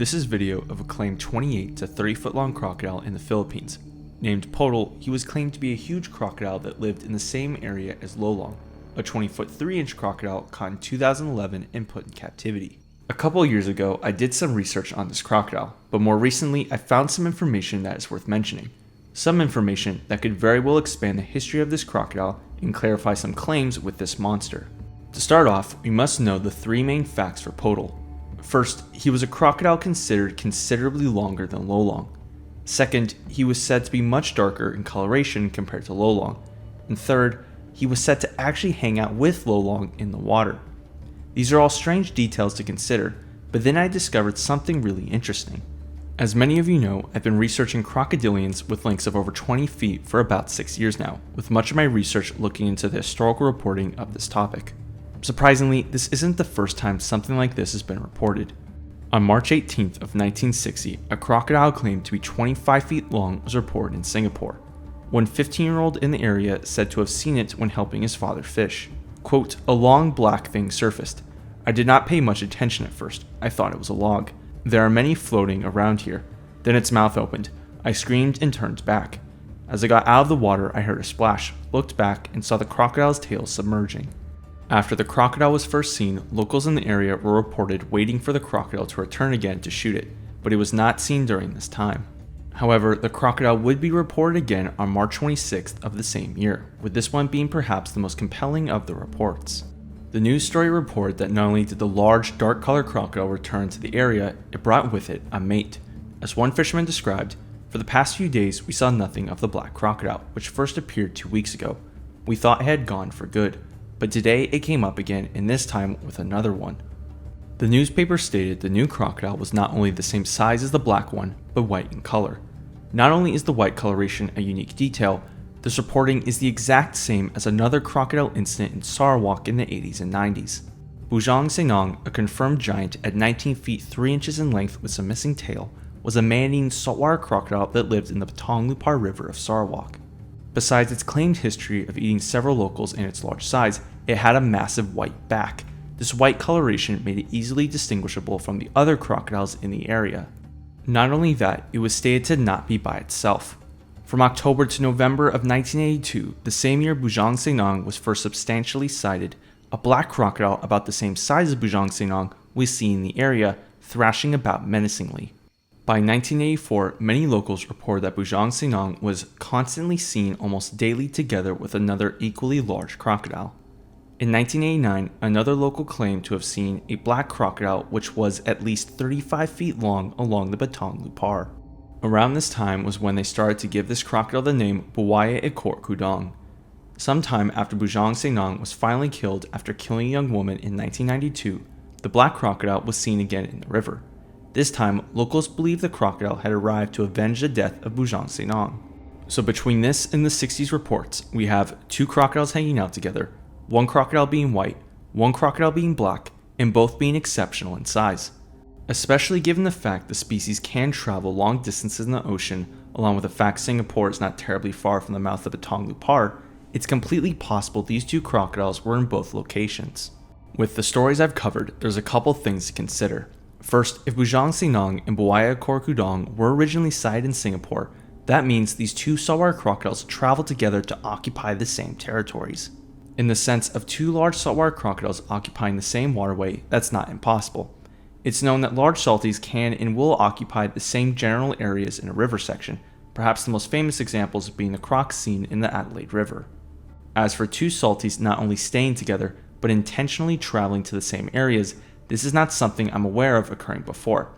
This is video of a claimed 28 to 30 foot long crocodile in the Philippines. Named Potal, he was claimed to be a huge crocodile that lived in the same area as Lolong, a 20 foot 3-inch crocodile caught in 2011 and put in captivity. A couple years ago, I did some research on this crocodile, but more recently I found some information that is worth mentioning. Some information that could very well expand the history of this crocodile and clarify some claims with this monster. To start off, we must know the three main facts for Potal. First, he was a crocodile considered considerably longer than Lolong. Second, he was said to be much darker in coloration compared to Lolong. And third, he was said to actually hang out with Lolong in the water. These are all strange details to consider, but then I discovered something really interesting. As many of you know, I've been researching crocodilians with lengths of over 20 feet for about 6 years now, with much of my research looking into the historical reporting of this topic. Surprisingly, this isn't the first time something like this has been reported. On March 18th of 1960, a crocodile claimed to be 25 feet long was reported in Singapore. One 15-year-old in the area said to have seen it when helping his father fish. Quote, "A long black thing surfaced. I did not pay much attention at first. I thought it was a log. There are many floating around here. Then its mouth opened. I screamed and turned back. As I got out of the water, I heard a splash, looked back, and saw the crocodile's tail submerging." After the crocodile was first seen, locals in the area were reported waiting for the crocodile to return again to shoot it, but it was not seen during this time. However, the crocodile would be reported again on March 26th of the same year, with this one being perhaps the most compelling of the reports. The news story reported that not only did the large, dark-colored crocodile return to the area, it brought with it a mate. As one fisherman described, "For the past few days we saw nothing of the black crocodile, which first appeared 2 weeks ago. We thought it had gone for good. But today it came up again, and this time with another one." The newspaper stated the new crocodile was not only the same size as the black one, but white in color. Not only is the white coloration a unique detail, this reporting is the exact same as another crocodile incident in Sarawak in the 80s and 90s. Bujang Senang, a confirmed giant at 19 feet 3 inches in length with some missing tail, was a man-eating saltwater crocodile that lived in the Potal River of Sarawak. Besides its claimed history of eating several locals and its large size, it had a massive white back. This white coloration made it easily distinguishable from the other crocodiles in the area. Not only that, it was stated to not be by itself. From October to November of 1982, the same year Bujang Senang was first substantially sighted, a black crocodile about the same size as Bujang Senang was seen in the area, thrashing about menacingly. By 1984, many locals reported that Bujang Senang was constantly seen almost daily together with another equally large crocodile. In 1989, another local claimed to have seen a black crocodile which was at least 35 feet long along the Potal. Around this time was when they started to give this crocodile the name Buaya Ekor Kudang. Sometime after Bujang Senang was finally killed after killing a young woman in 1992, the black crocodile was seen again in the river. This time, locals believe the crocodile had arrived to avenge the death of Bujang Senang. So between this and the 60s reports, we have 2 crocodiles hanging out together, one crocodile being white, one crocodile being black, and both being exceptional in size. Especially given the fact the species can travel long distances in the ocean, along with the fact Singapore is not terribly far from the mouth of the Potal, it's completely possible these 2 crocodiles were in both locations. With the stories I've covered, there's a couple things to consider. First, if Bujang Senang and Buaya Ekor Kudang were originally sighted in Singapore, that means these 2 saltwater crocodiles traveled together to occupy the same territories. In the sense of 2 large saltwater crocodiles occupying the same waterway, that's not impossible. It's known that large salties can and will occupy the same general areas in a river section, perhaps the most famous examples being the crocs seen in the Adelaide River. As for 2 salties not only staying together, but intentionally traveling to the same areas, this is not something I'm aware of occurring before.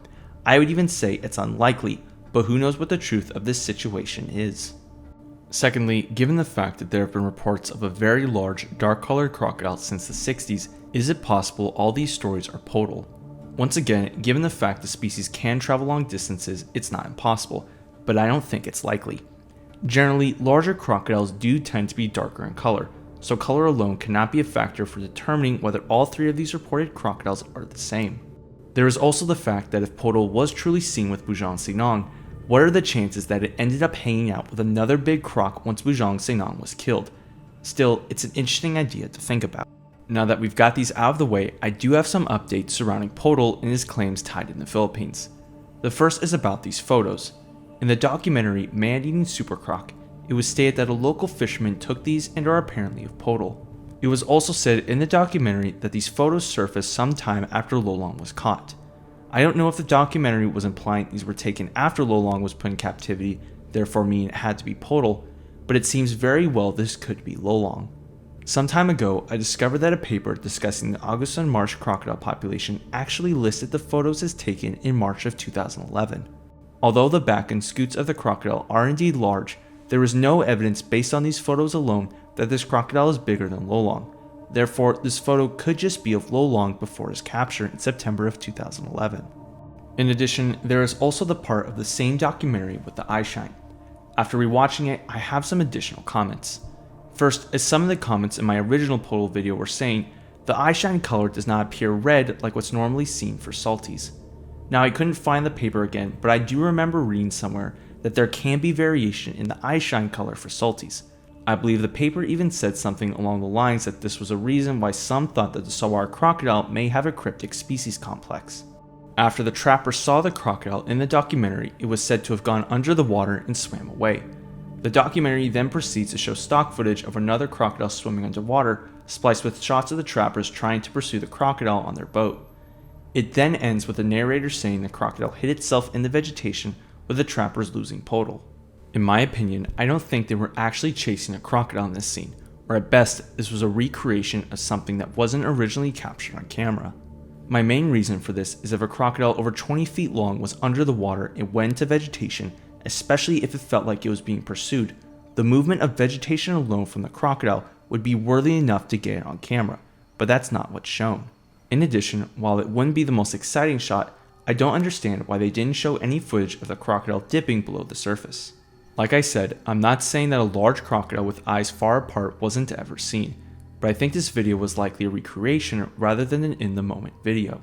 I would even say it's unlikely, but who knows what the truth of this situation is. Secondly, given the fact that there have been reports of a very large, dark-colored crocodile since the 60s, is it possible all these stories are Potal? Once again, given the fact the species can travel long distances, it's not impossible, but I don't think it's likely. Generally, larger crocodiles do tend to be darker in color, so color alone cannot be a factor for determining whether all 3 of these reported crocodiles are the same. There is also the fact that if Potal was truly seen with Bujang Senang, what are the chances that it ended up hanging out with another big croc once Bujang Senang was killed? Still, it's an interesting idea to think about. Now that we've got these out of the way, I do have some updates surrounding Potal and his claims tied in the Philippines. The first is about these photos. In the documentary Man-Eating Super Croc, it was stated that a local fisherman took these and are apparently of Potal. It was also said in the documentary that these photos surfaced sometime after Lolong was caught. I don't know if the documentary was implying these were taken after Lolong was put in captivity, therefore meaning it had to be Potal, but it seems very well this could be Lolong. Some time ago, I discovered that a paper discussing the Augustin marsh crocodile population actually listed the photos as taken in March of 2011. Although the back and scutes of the crocodile are indeed large, there is no evidence based on these photos alone that this crocodile is bigger than Lolong. Therefore, this photo could just be of Lolong before his capture in September of 2011. In addition, there is also the part of the same documentary with the eye shine. After rewatching it, I have some additional comments. First, as some of the comments in my original Potal video were saying, the eye shine color does not appear red like what's normally seen for salties. Now I couldn't find the paper again, but I do remember reading somewhere that there can be variation in the eye shine color for salties. I believe the paper even said something along the lines that this was a reason why some thought that the saltwater crocodile may have a cryptic species complex. After the trapper saw the crocodile in the documentary, it was said to have gone under the water and swam away. The documentary then proceeds to show stock footage of another crocodile swimming underwater, spliced with shots of the trappers trying to pursue the crocodile on their boat. It then ends with the narrator saying the crocodile hid itself in the vegetation, with the trappers losing Potal. In my opinion, I don't think they were actually chasing a crocodile in this scene, or at best, this was a recreation of something that wasn't originally captured on camera. My main reason for this is if a crocodile over 20 feet long was under the water and went into vegetation, especially if it felt like it was being pursued, the movement of vegetation alone from the crocodile would be worthy enough to get it on camera, but that's not what's shown. In addition, while it wouldn't be the most exciting shot, I don't understand why they didn't show any footage of the crocodile dipping below the surface. Like I said, I'm not saying that a large crocodile with eyes far apart wasn't ever seen, but I think this video was likely a recreation rather than an in-the-moment video.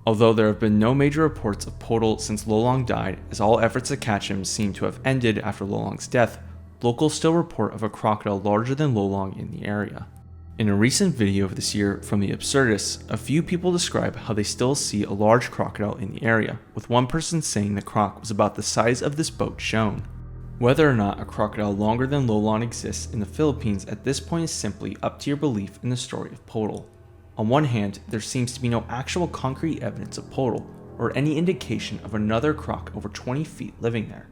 Although there have been no major reports of Potal since Lolong died, as all efforts to catch him seem to have ended after Lolong's death, locals still report of a crocodile larger than Lolong in the area. In a recent video of this year from the Absurdists, a few people describe how they still see a large crocodile in the area, with one person saying the croc was about the size of this boat shown. Whether or not a crocodile longer than Lolong exists in the Philippines at this point is simply up to your belief in the story of Potal. On one hand, there seems to be no actual concrete evidence of Potal, or any indication of another croc over 20 feet living there.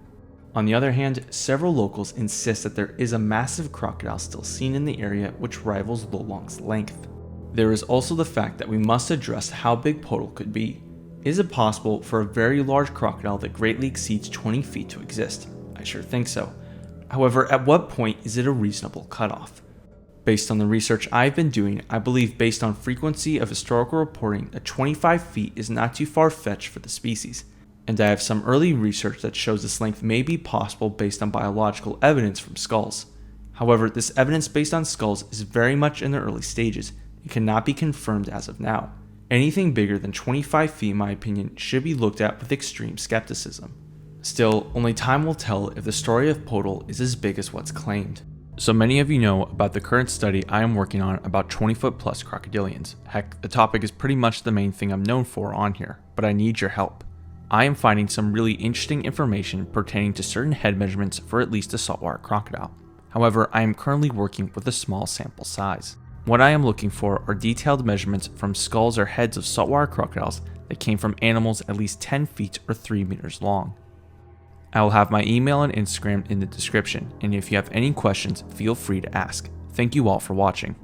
On the other hand, several locals insist that there is a massive crocodile still seen in the area which rivals Lolong's length. There is also the fact that we must address how big Potal could be. Is it possible for a very large crocodile that greatly exceeds 20 feet to exist? I sure think so. However, at what point is it a reasonable cutoff? Based on the research I've been doing, I believe based on frequency of historical reporting that 25 feet is not too far-fetched for the species, and I have some early research that shows this length may be possible based on biological evidence from skulls. However, this evidence based on skulls is very much in the early stages and cannot be confirmed as of now. Anything bigger than 25 feet in my opinion should be looked at with extreme skepticism. Still, only time will tell if the story of Potal is as big as what's claimed. So many of you know about the current study I am working on about 20-foot plus crocodilians. Heck, the topic is pretty much the main thing I'm known for on here, but I need your help. I am finding some really interesting information pertaining to certain head measurements for at least a saltwater crocodile. However, I am currently working with a small sample size. What I am looking for are detailed measurements from skulls or heads of saltwater crocodiles that came from animals at least 10 feet or 3 meters long. I will have my email and Instagram in the description, and if you have any questions, feel free to ask. Thank you all for watching.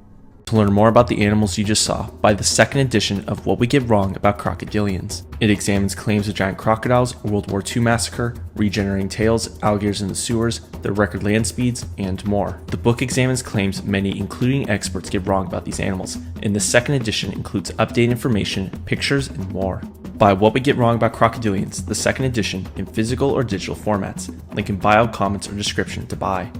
To learn more about the animals you just saw, buy the second edition of What We Get Wrong About Crocodilians. It examines claims of giant crocodiles, a World War II massacre, regenerating tails, alligators in the sewers, their record land speeds, and more. The book examines claims many, including experts, get wrong about these animals, and the second edition includes updated information, pictures, and more. Buy What We Get Wrong About Crocodilians, the second edition, in physical or digital formats. Link in bio, comments, or description to buy.